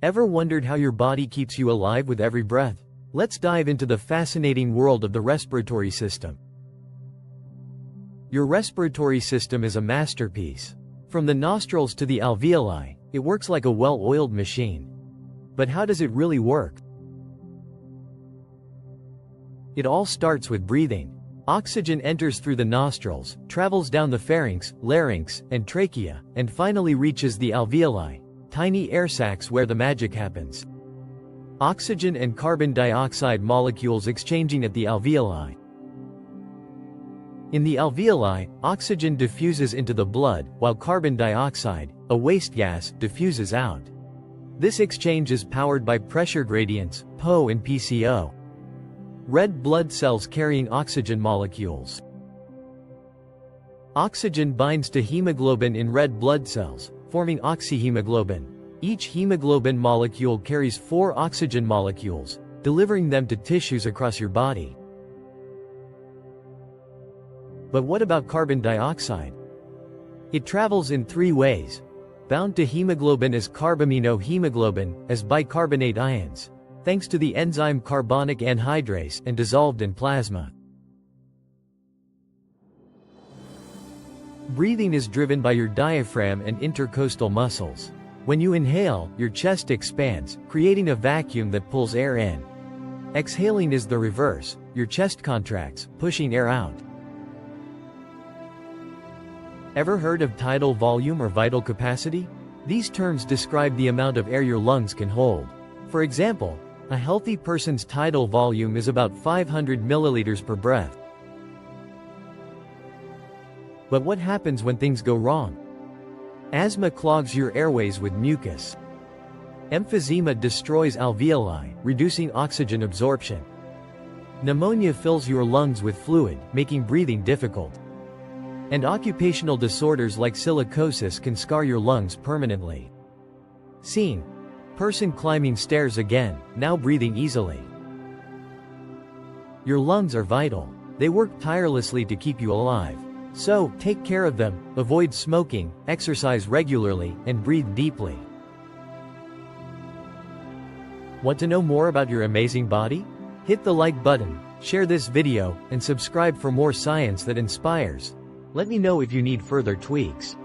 Ever wondered how your body keeps you alive with every breath? Let's dive into the fascinating world of the respiratory system. Your respiratory system is a masterpiece. From the nostrils to the alveoli, it works like a well-oiled machine. But how does it really work? It all starts with breathing. Oxygen enters through the nostrils, travels down the pharynx, larynx, and trachea, and finally reaches the alveoli, tiny air sacs where the magic happens. Oxygen and carbon dioxide molecules exchanging at the alveoli. In the alveoli, oxygen diffuses into the blood, while carbon dioxide, a waste gas, diffuses out. This exchange is powered by pressure gradients, PO and PCO. Red blood cells carrying oxygen molecules. Oxygen binds to hemoglobin in red blood cells, forming oxyhemoglobin. Each hemoglobin molecule carries 4 oxygen molecules, delivering them to tissues across your body. But what about carbon dioxide? It travels in 3 ways. Bound to hemoglobin as carbaminohemoglobin, as bicarbonate ions, thanks to the enzyme carbonic anhydrase, and dissolved in plasma. Breathing is driven by your diaphragm and intercostal muscles. When you inhale, your chest expands, creating a vacuum that pulls air in. Exhaling is the reverse, your chest contracts, pushing air out. Ever heard of tidal volume or vital capacity? These terms describe the amount of air your lungs can hold. For example, a healthy person's tidal volume is about 500 milliliters per breath. But what happens when things go wrong? Asthma clogs your airways with mucus. Emphysema destroys alveoli, reducing oxygen absorption. Pneumonia fills your lungs with fluid, making breathing difficult. And occupational disorders like silicosis can scar your lungs permanently. Scene: person climbing stairs again, now breathing easily. Your lungs are vital. They work tirelessly to keep you alive. So, take care of them, avoid smoking, exercise regularly, and breathe deeply. Want to know more about your amazing body? Hit the like button, share this video, and subscribe for more science that inspires. Let me know if you need further tweaks.